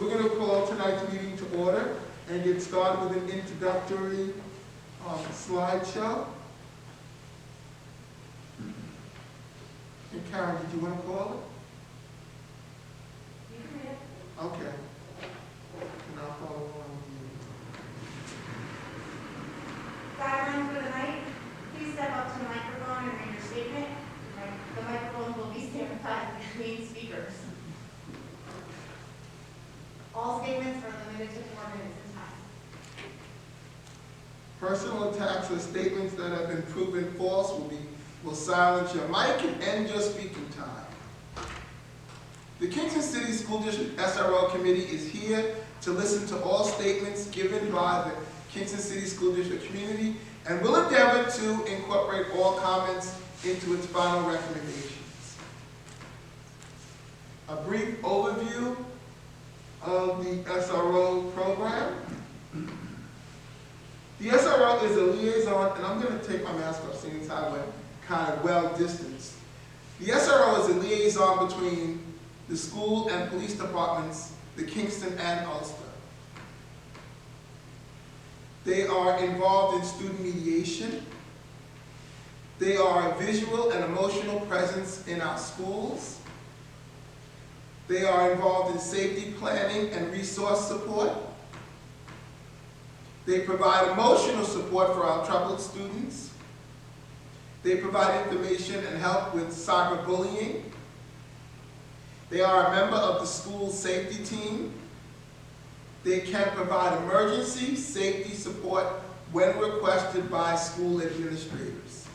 we're going to call tonight's meeting to order and get started with an introductory slideshow. And Karen, did you want to call it? You can read it. Okay. And I'll follow along with you. Guidelines for the night. Please step up to the microphone and read your statement. The microphone will be sanitized between speakers. All statements are limited to 4 minutes in time. Personal attacks or statements that have been proven false will silence your mic and end your speaking time. The Kingston City School District SRO Committee is here to listen to all statements given by the Kingston City School District community and will endeavor to incorporate all comments into its final recommendations. A brief overview of the SRO program. The SRO is a liaison, and I'm going to take my mask off seeing as how we're kind of well distanced. The SRO is a liaison between the school and police departments, the Kingston and Ulster. They are involved in student mediation. They are a visual and emotional presence in our schools. They are involved in safety planning and resource support. They provide emotional support for our troubled students. They provide information and help with cyberbullying. They are a member of the school safety team. They can provide emergency safety support when requested by school administrators.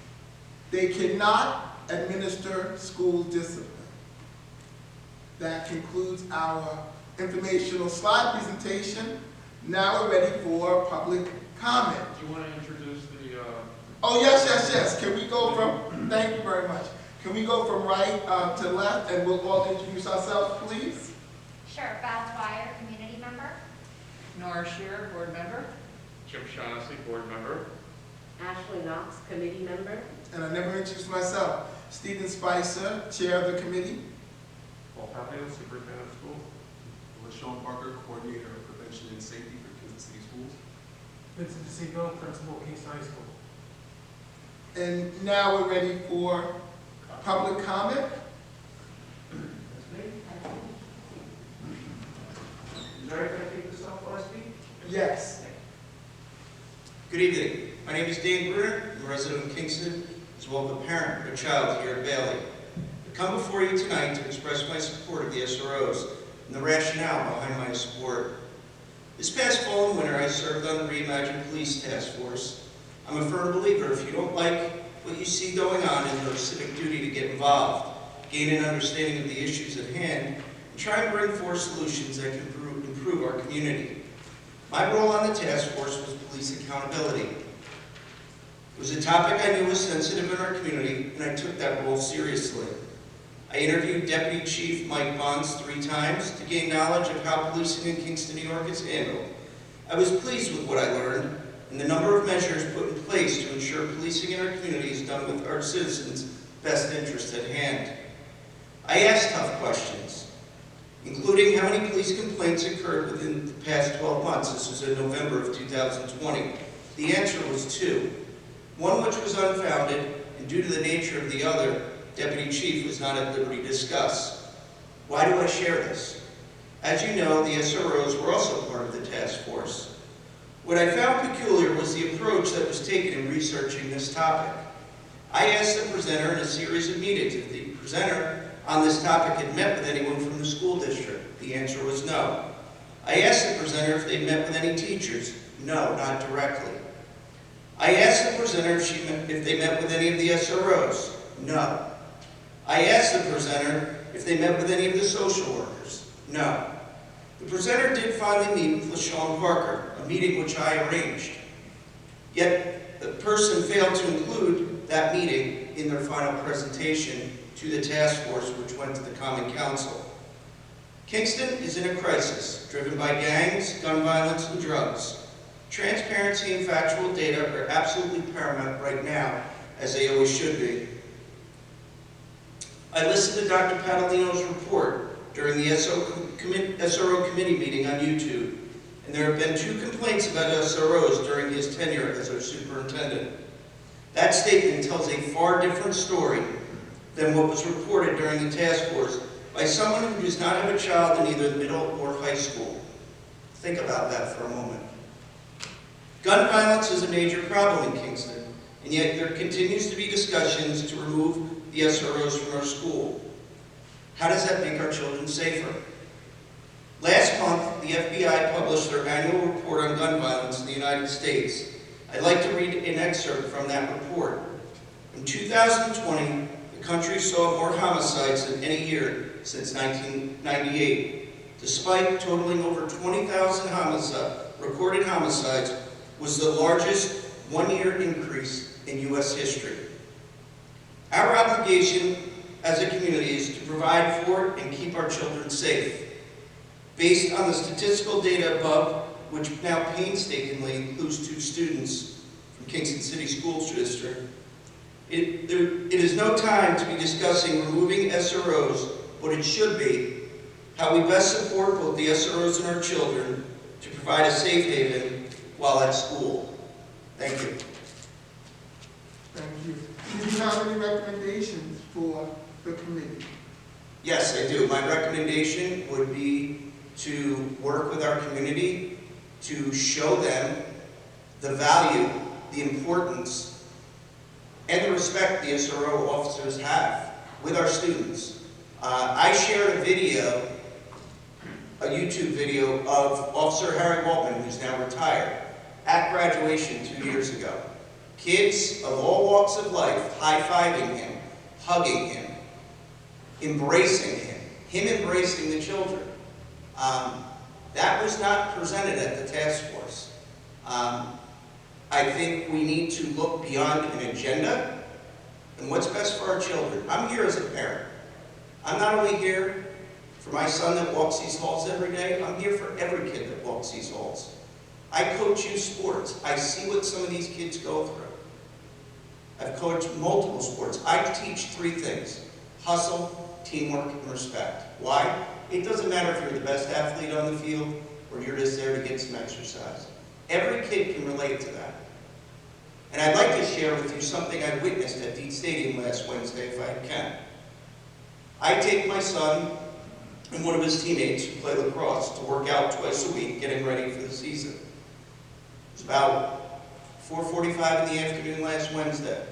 They cannot administer school discipline. That concludes our informational slide presentation. Now we're ready for public comment. Do you want to introduce the... Oh, yes. Can we go from, thank you very much. Can we go from right to left and we'll all introduce ourselves, please? Sure. Beth Dwyer, community member. Nora Shearer, board member. Jim Shaughnessy, board member. Ashley Knox, committee member. And I never introduced myself. Stephen Spicer, chair of the committee. Paul Papio, superintendent of schools. LaShawn Parker, coordinator of prevention and safety for Kingston City Schools. Vincent DeSigo, principal, Kingston High School. And now we're ready for public comment. Is there anything I take this off while I speak? Yes. Good evening. My name is Dane Bruner. I'm a resident of Kingston, as well as a parent of a child here at Bailey. I come before you tonight to express my support of the SROs and the rationale behind my support. This past fall and winter, I served on the Reimagined Police Task Force. I'm a firm believer if you don't like what you see going on in your civic duty to get involved, gain an understanding of the issues at hand, and try and bring forth solutions that can improve our community. My role on the task force was police accountability. It was a topic I knew was sensitive in our community, and I took that role seriously. I interviewed Deputy Chief Mike Bonds 3 times to gain knowledge of how policing in Kingston, New York is handled. I was pleased with what I learned and the number of measures put in place to ensure policing in our community is done with our citizens' best interests at hand. I asked tough questions, including how many police complaints occurred within the past 12 months. This was in November of 2020. The answer was 2. One which was unfounded, and due to the nature of the other, Deputy Chief was not at liberty to discuss. Why do I share this? As you know, the SROs were also part of the task force. What I found peculiar was the approach that was taken in researching this topic. I asked the presenter in a series of meetings if the presenter on this topic had met with anyone from the school district. The answer was no. I asked the presenter if they met with any teachers. No, not directly. I asked the presenter if they met with any of the SROs. No. I asked the presenter if they met with any of the social workers. No. The presenter did finally meet with LaShawn Parker, a meeting which I arranged. Yet the person failed to include that meeting in their final presentation to the task force, which went to the Common Council. Kingston is in a crisis, driven by gangs, gun violence, and drugs. Transparency and factual data are absolutely paramount right now, as they always should be. I listened to Dr. Padalino's report during the SRO SRO committee meeting on YouTube, and there have been 2 complaints about SROs during his tenure as our superintendent. That statement tells a far different story than what was reported during the task force by someone who does not have a child in either middle or high school. Think about that for a moment. Gun violence is a major problem in Kingston, and yet there continues to be discussions to remove the SROs from our school. How does that make our children safer? Last month, the FBI published their annual report on gun violence in the United States. I'd like to read an excerpt from that report. In 2020, the country saw more homicides than any year since 1998. Despite totaling over 20,000 recorded homicides, was the largest one-year increase in U.S. history. Our obligation as a community is to provide for and keep our children safe. Based on the statistical data above, which now painstakingly includes 2 students from Kingston City School District, it is no time to be discussing removing SROs, but it should be how we best support both the SROs and our children to provide a safe haven while at school. Thank you. Thank you. Do you have any recommendations for the committee? Yes, I do. My recommendation would be to work with our community to show them the value, the importance, and the respect the SRO officers have with our students. I shared a video, a YouTube video of Officer Harry Waltman, who's now retired, at graduation 2 years ago. Kids of all walks of life high-fiving him, hugging him, embracing him embracing the children. That was not presented at the task force. I think we need to look beyond an agenda and what's best for our children. I'm here as a parent. I'm not only here for my son that walks these halls every day, I'm here for every kid that walks these halls. I coach youth sports. I see what some of these kids go through. I've coached multiple sports. I teach 3 things: hustle, teamwork, and respect. Why? It doesn't matter if you're the best athlete on the field or you're just there to get some exercise. Every kid can relate to that. And I'd like to share with you something I witnessed at Deet Stadium last Wednesday, if I can. I take my son and one of his teammates who play lacrosse to work out twice a week, getting ready for the season. It was about 4:45 in the afternoon last Wednesday.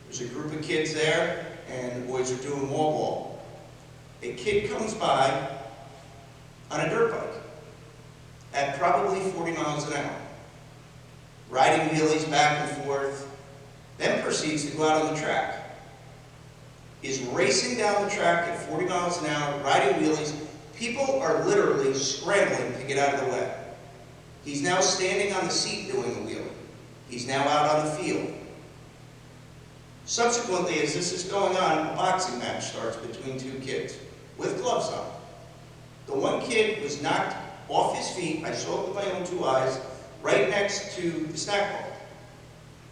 There's a group of kids there, and the boys are doing wall ball. A kid comes by on a dirt bike at probably 40 miles an hour, riding wheelies back and forth, then proceeds to go out on the track. Is racing down the track at 40 miles an hour, riding wheelies. People are literally scrambling to get out of the way. He's now standing on the seat doing a wheel. He's now out on the field. Subsequently, as this is going on, a boxing match starts between 2 kids with gloves on. The one kid was knocked off his feet, I saw it with my own 2 eyes, right next to the snack bar.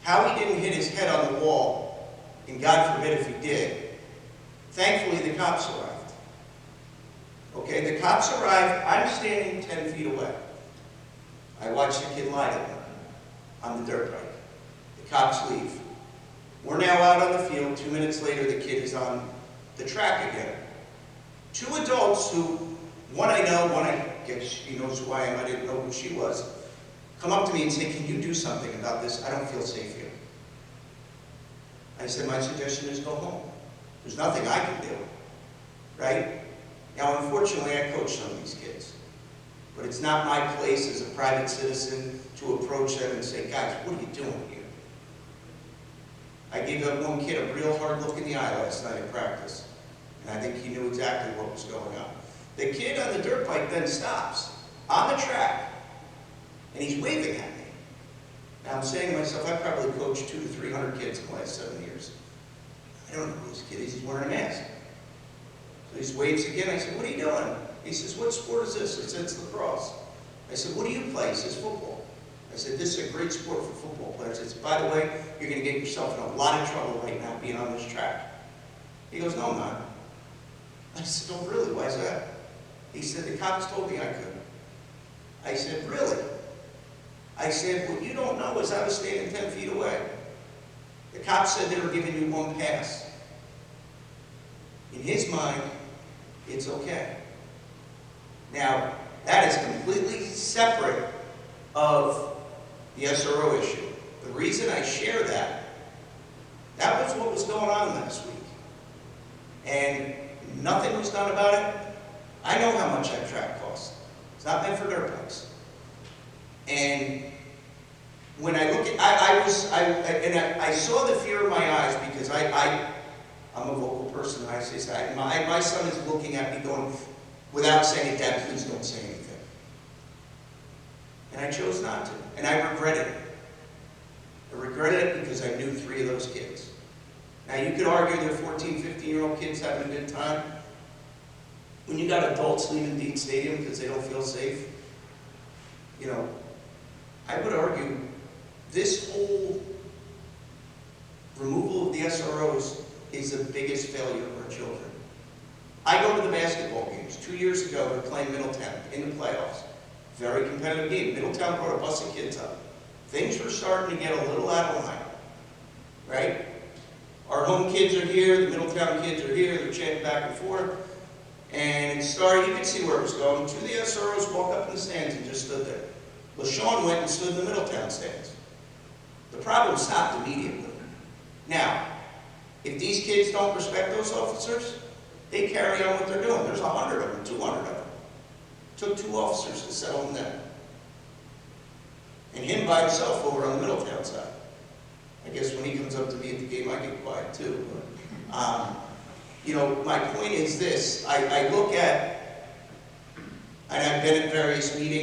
How he didn't hit his head on the wall, and God forbid if he did, thankfully the cops arrived. Okay, the cops arrived, I'm standing 10 feet away. I watched the kid lie there on the dirt bike. The cops leave. We're now out on the field. 2 minutes later, the kid is on the track again. 2 adults who, one I know, one I guess she knows who I am, I didn't know who she was, come up to me and say, "Can you do something about this? I don't feel safe here." I said, "My suggestion is go home. There's nothing I can do," right? Now, unfortunately, I coach some of these kids, but it's not my place as a private citizen to approach them and say, "Guys, what are you doing here?" I gave that one kid a real hard look in the eye last night at practice, and I think he knew exactly what was going on. The kid on the dirt bike then stops on the track, and he's waving at me. Now, I'm saying to myself, I've probably coached 200 to 300 kids in the last 7 years. I don't know who this kid is. He's wearing a mask. So he waves again. I said, "What are you doing?" He says, "What sport is this?" I said, "It's lacrosse." I said, "What do you play?" He says, "Football." I said, "This is a great sport for football players." I said, "By the way, you're going to get yourself in a lot of trouble right now being on this track." He goes, "No, I'm not." I said, "Oh, really? Why is that?" He said, the cops told me I couldn't. I said, really? I said, what you don't know is I was standing 10 feet away. The cops said they were giving you one pass. In his mind, it's okay. Now, that is completely separate of the SRO issue. The reason I share that was what was going on last week. And nothing was done about it. I know how much that track costs. It's not meant for dirt bikes. And when I look at, I saw the fear in my eyes because I'm a vocal person. I say, my son is looking at me going, without saying it, Dad, please don't say anything. And I chose not to. And I regretted it. I regretted it because I knew 3 of those kids. Now you could argue they're 14, 15-year-old kids having a good time. When you got adults leaving Dean Stadium because they don't feel safe, you know, I would argue this whole removal of the SROs is the biggest failure of our children. I go to the basketball games. 2 years ago, they're playing Middletown in the playoffs. Very competitive game. Middletown brought a bus of kids up. Things were starting to get a little out of line, right? Our home kids are here, the Middletown kids are here, they're chanting back and forth. And it started, you could see where it was going. 2 of the SROs walked up in the stands and just stood there. LaShawn went and stood in the Middletown stands. The problem stopped immediately. Now, if these kids don't respect those officers, they carry on what they're doing. There's 100 of them, 200 of them. Took 2 officers to settle them down. And him by himself over on the Middletown side. I guess when he comes up to me at the game, I get quiet too. But, you know, my point is this. I look at, and I've been at various meetings,